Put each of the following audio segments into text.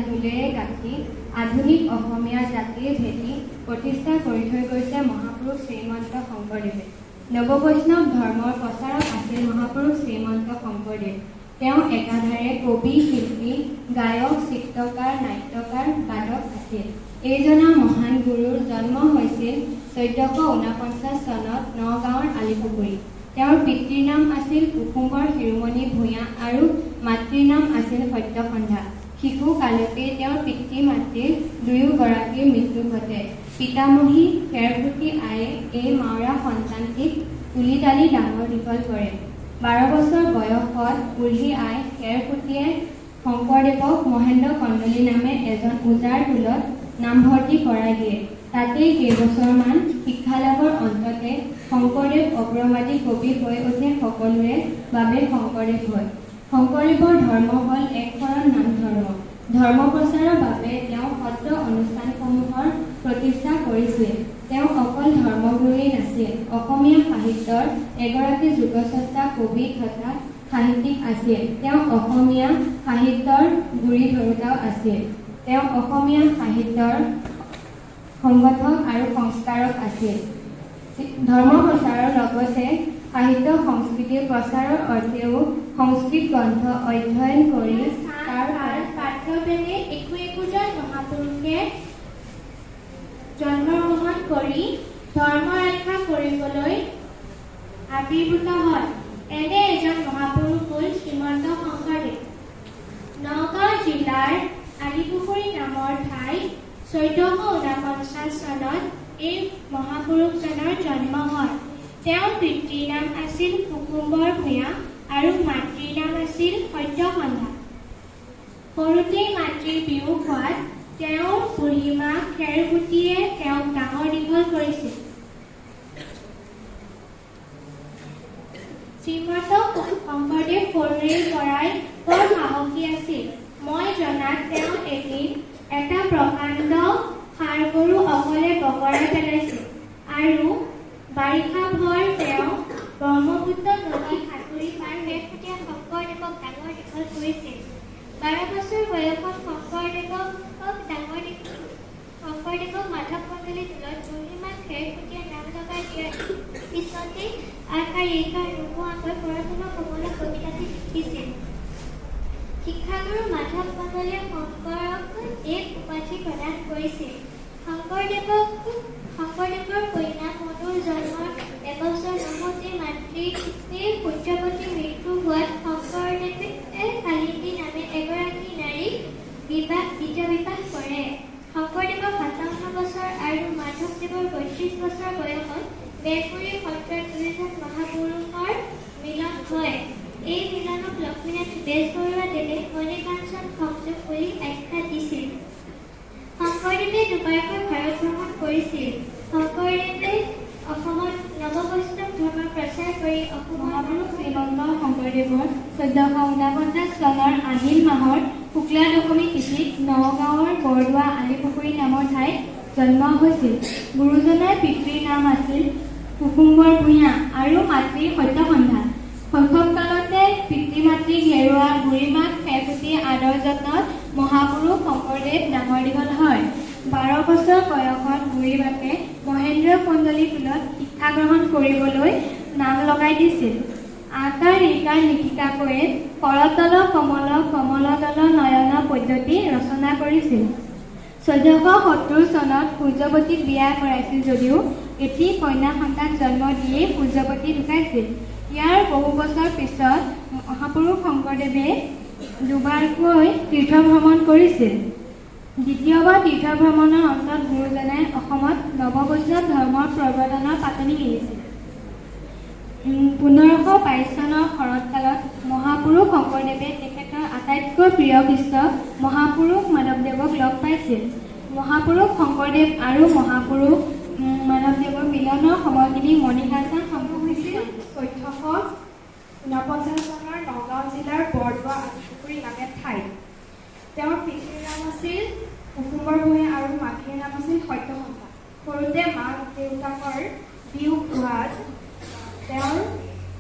নূলেৰে গাঁঠি আধুনিক অসমীয়া জাতিৰ ভেটি প্ৰতিষ্ঠা কৰি থৈ গৈছে মহাপুৰুষ শ্ৰীমন্ত শংকৰদেৱে। নৱবৈষ্ণৱ ধৰ্মৰ প্ৰচাৰক আছিল মহাপুৰুষ শ্ৰীমন্ত শংকৰদেৱ। তেওঁ একাধাৰে কবি, শিল্পী, গায়ক, চিত্ৰকাৰ, নাট্যকাৰ, বাদক আছিল। এইজনা মহান গুৰুৰ জন্ম হৈছিল 1449 চনত নগাঁৱৰ আলিপুখুৰীত। তেওঁৰ পিতৃৰ নাম আছিল কুসুম্বৰ শিৰোমণি ভূঞা আৰু মাতৃৰ নাম আছিল সত্যসন্ধা। শিশু কালতেই তেওঁৰ পিতৃ মাতৃৰ দুয়োগৰাকীৰ মৃত্যু ঘটে। পিতামহী খেৰসুতী আয়ে এই মাওৰা সন্তানটিক তুলি তালি ডাঙৰ দীঘল কৰে। 12 বছৰ বয়সত বুঢ়ী আই খেৰসুতীয়ে শংকৰদেৱক মহেন্দ্ৰ কন্দলী নামে এজন ওজাৰ টোলত নামভৰ্তি কৰাই দিয়ে। তাতেই কেইবছৰমান শিক্ষা লাভৰ অন্ততে শংকৰদেৱ অগ্ৰবাদী কবি হৈ উঠে সকলোৰে বাবে শংকৰদেৱ হয়। শংকৰদেৱৰ ধৰ্ম হ'ল একশৰণ নাম ধৰ্ম। ধৰ্ম প্ৰচাৰৰ বাবে তেওঁ সত্ৰ অনুষ্ঠানসমূহৰ প্ৰতিষ্ঠা কৰিছিল। তেওঁ অকল ধৰ্মগুৰুৱেই নাছিল, অসমীয়া সাহিত্যৰ এগৰাকী যুগস্ৰষ্টা কবি তথা সাহিত্যিক আছিল। তেওঁ অসমীয়া সাহিত্যৰ গুৰি ধৰোঁতাও আছিল। তেওঁ অসমীয়া সাহিত্যৰ সংগঠক আৰু সংস্কাৰক আছিল। ধৰ্ম প্ৰচাৰৰ লগতে সাহিত্য সংস্কৃতিৰ প্ৰচাৰৰ অৰ্থেও সংস্কৃত গ্ৰন্থ অধ্যয়ন কৰি তাৰ পাঠ্যভেদে একোজন মহাপুৰুষে জন্মগ্ৰহণ কৰি ধৰ্ম ৰক্ষা কৰিবলৈ আবিৰ্ভূত হয়। এনে এজন মহাপুৰুষ হ'ল শ্ৰীমন্ত শংকৰদেৱ। নগাঁও জিলাৰ আলিপুখুৰী নামৰ ঠাইত 1449 চনত এই মহাপুৰুষজনৰ জন্ম হয়। তেওঁৰ পিতৃৰ নাম আছিল কুসুম্বৰ ভূঞা আৰু মাতৃৰ নাম আছিল সত্যসন্ধা। সৰুতেই মাতৃৰ বিয়োগ হোৱাত তেওঁৰ বুঢ়ী মাক খেৰসুতীয়ে তেওঁক ডাঙৰ দীঘল কৰিছিল। শ্ৰীমন্ত শংকৰদেৱ সৰুৰে পৰাই বৰ সাহসী আছিল। মই জনাত তেওঁ এদিন এটা প্ৰকাণ্ড ষাঁড় গৰু অকলে বগৰাই পেলাইছিল আৰু বাৰিষা ভৰ তেওঁ ব্ৰহ্মপুত্ৰ নদীত সাঁতুৰি পাৰ খেৰসুতীয়া শংকৰদেৱক ডাঙৰ দীঘল কৰিছিল। 12 বছৰ বয়সত শংকৰদেৱক মাধৱ কন্দলী টোলত বুঢ়ীমাক খেৰসুতীয়া নাম লগাই দিয়াৰ পিছতে আকাৰ এইকাৰ নোহোৱাকৈ পঢ়া-শুনা কমলা কবিতাটি শিকিছিল। শিক্ষাগুৰু মাধৱ কন্দলীয়ে শংকৰক এক উপাধি প্ৰদান কৰিছিল। শংকৰদেৱৰ কন্যা মনুৰ জন্মৰ এবছৰ নহওঁতে মাতৃ সূৰ্যৱতী মৃত্যু হোৱাত শংকৰদেৱে কালিন্দী নামে এগৰাকী নাৰীক দ্বিতীয় বিবাহ কৰে। শংকৰদেৱৰ 57 বছৰ আৰু মাধৱদেৱৰ 32 বছৰ বয়সত বেলকুৰি সত্ৰত দুয়োজন মহাপুৰুষৰ মিলন হয়। এই মিলনক লক্ষ্মীনাথ বেজবৰুৱাদেৱে মণিকাঞ্চন সংযোগ বুলি আখ্যা দিছিল। শংকৰদেৱে দুবাৰকৈ ভাৰত ভ্ৰমণ কৰিছিল। শংকৰদেৱে অসমত নৱবৈষ্ণৱ ধৰ্মৰ প্ৰচাৰ কৰি মহাপুৰুষ শ্ৰীমন্ত শংকৰদেৱৰ 1449 চনৰ আহিন মাহৰ শুক্লা দশমী তিথিত নগাঁৱৰ বৰদোৱা আলিপুখুৰী নামৰ ঠাইত জন্ম হৈছিল। গুৰুজনাৰ পিতৃৰ নাম আছিল কুসুম্বৰ ভূঞা আৰু মাতৃ সত্যসন্ধা। শৈশৱকালতে পিতৃ মাতৃক হেৰুওৱা বুঢ়ীমাক খেৰসুতীৰ আদৰ যত্নত মহাপুৰুষ শংকৰদেৱ ডাঙৰ দীঘল হয়। 12 বছৰ বয়সত বুঢ়ীমাকে মহেন্দ্ৰ কন্দলী টোলত শিক্ষা গ্ৰহণ কৰিবলৈ নাম লগাই দিছিল। আকাৰ ইকাৰ নিশিকাকৈয়ে কৰতল কমল কমলদল নয়ন পদ্ধতি ৰচনা কৰিছিল। 1470 চনত সূৰ্যৱতীক বিয়া কৰাইছিল যদিও এটি কন্যা সন্তান জন্ম দিয়েই সূৰ্যৱতী ঢুকাইছিল। ইয়াৰ বহু বছৰ পিছত মহাপুৰুষ শংকৰদেৱে দুবাৰকৈ তীৰ্থ ভ্ৰমণ কৰিছিল। দ্বিতীয়বাৰ তীৰ্থ ভ্ৰমণৰ অন্তত গুৰুজনাই অসমত নৱবৈষ্ণৱ ধৰ্মৰ প্ৰৱৰ্তনৰ পাতনি মেলিছিল। 1522 চনৰ শৰৎকালত মহাপুৰুষ শংকৰদেৱে তেখেতৰ আটাইতকৈ প্ৰিয় শিষ্য মহাপুৰুষ মাধৱদেৱক লগ পাইছিল। মহাপুৰুষ শংকৰদেৱ আৰু মহাপুৰুষ মাধৱদেৱৰ মিলনৰ সময়খিনি মণিকাঞ্চন সংযোগ হৈছিল 1449 চনৰ নগাঁও জিলাৰ বৰদোৱা আলিপুখুৰী নামে ঠাইত। তেওঁৰ পিতৃৰ নাম আছিল কুসুম্বৰ ভূঞা আৰু মাতৃৰ নাম আছিল সত্যসন্ধা। সৰুতে মাক দেউতাকৰ বিয়োগ হোৱাত তেওঁৰ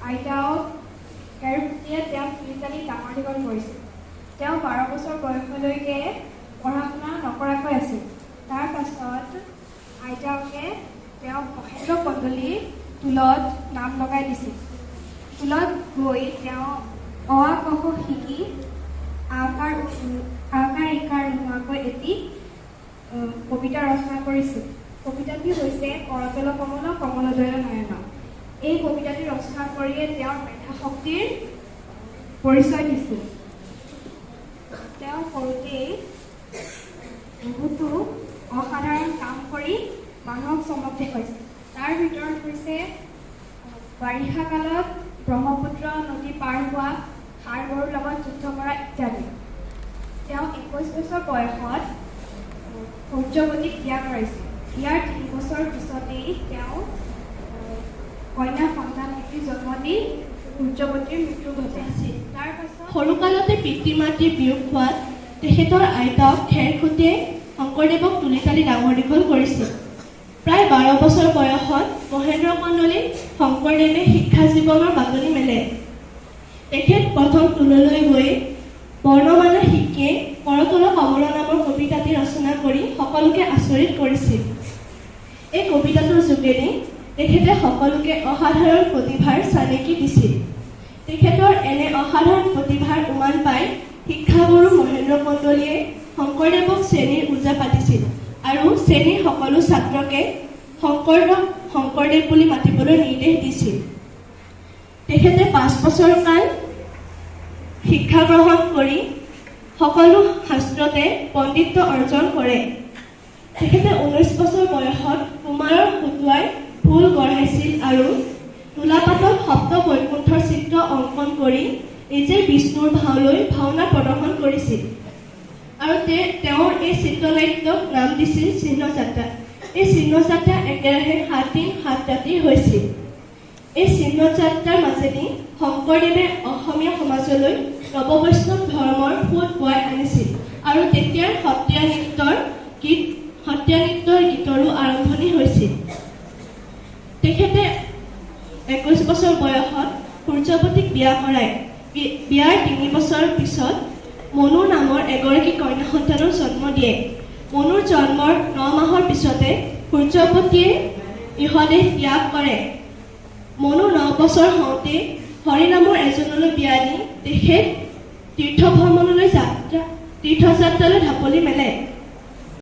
আইতাক খেৰসুতীয়ে তেওঁক তুলি তালি ডাঙৰ দীঘল কৰিছিল। তেওঁ 12 বছৰ বয়সলৈকে টোলত নাম লগাই দিছিল। টোলত গৈ তেওঁ অ আ ক খ শিকি আকাৰ ইকাৰ নোহোৱাকৈ এটি কবিতা ৰচনা কৰিছিল। কবিতাটি হৈছে কৰতল কমল কমলদয় নয়ন। এই কবিতাটি ৰচনা কৰিয়ে তেওঁৰ মেধা শক্তিৰ পৰিচয় দিছিল। তেওঁ সৰুতেই বহুতো অসাধাৰণ কাম কৰি মানুহক চমক দেখুৱাইছিল। তাৰ ভিতৰত হৈছে বাৰিষা কালত ব্ৰহ্মপুত্ৰ নদী পাৰ হোৱা, ষাঁড় গৰুৰ লগত যুদ্ধ কৰা ইত্যাদি। তেওঁ 21 বছৰ বয়সত সূৰ্যৱতীক বিয়া কৰাইছিল। ইয়াৰ 3 বছৰ পিছতেই তেওঁ কন্যা সন্তান এটি জন্ম দি সূৰ্যৱতীৰ মৃত্যু ঘটাইছিল। তাৰ পাছত সৰুকালতে পিতৃ মাতৃৰ বিয়োগ হোৱাত তেখেতৰ আইতাক খেৰখুটিয়ে শংকৰদেৱক তুলি তালি ডাঙৰ দীঘল কৰিছিল। প্ৰায় 12 বছৰ বয়সত মহেন্দ্ৰ কন্দলীত শংকৰদেৱে শিক্ষা জীৱনৰ বাটনি মেলে। তেখেত প্ৰথম টোললৈ গৈ বৰ্ণমালা শিকিয়ে কৰতল কমল নামৰ কবিতাটি ৰচনা কৰি সকলোকে আচৰিত কৰিছিল। এই কবিতাটোৰ যোগেদি তেখেতে সকলোকে অসাধাৰণ প্ৰতিভাৰ চানেকি দিছিল। তেখেতৰ এনে অসাধাৰণ প্ৰতিভাৰ উমান পাই শিক্ষাগুৰু মহেন্দ্ৰ কন্দলীয়ে শংকৰদেৱক শ্ৰেণীৰ ওজা পাতিছিল আৰু শ্ৰেণীৰ সকলো ছাত্ৰকে শংকৰদেৱ বুলি মাতিবলৈ নিৰ্দেশ দিছিল। তেখেতে 5 বছৰ কাল শিক্ষা গ্ৰহণ কৰি সকলো শাস্ত্ৰতে পণ্ডিত্য অৰ্জন কৰে। তেখেতে 19 বছৰ বয়সত কুমাৰৰ হতুৱাই ফুল গঢ়াইছিল আৰু তোলাপাতত সপ্ত বৈকুণ্ঠৰ চিত্ৰ অংকন কৰি নিজে বিষ্ণুৰ ভাও লৈ ভাওনা প্ৰদৰ্শন কৰিছিল আৰু তেওঁৰ এই চিত্ৰনাট্যক নাম দিছিল চিহ্নযাত্ৰা। এই চিহ্নযাত্ৰা একেৰাহে 7 দিন 7 ৰাতি হৈছিল। এই চিহ্নযাত্ৰাৰ মাজেদি শংকৰদেৱে অসমীয়া সমাজলৈ নৱবৈষ্ণৱ ধৰ্মৰ সোঁত বোৱাই আনিছিল আৰু তেতিয়াৰ সত্ৰীয়া নৃত্যৰ গীতৰো আৰম্ভণি হৈছিল। তেখেতে 21 বছৰ বয়সত সূৰ্যৱতীক বিয়া কৰায়। বিয়াৰ 3 বছৰ পিছত মনু নামৰ এগৰাকী কন্যা সন্তানৰ জন্ম দিয়ে। মনুৰ জন্মৰ 9 মাহৰ পিছতে সূৰ্যৱতীয়ে ইহদেহ ত্যাগ কৰে। মনু 9 বছৰ হওঁতে হৰি নামৰ এজনলৈ বিয়া দি তেখেত তীৰ্থযাত্ৰালৈ ঢাপলি মেলে।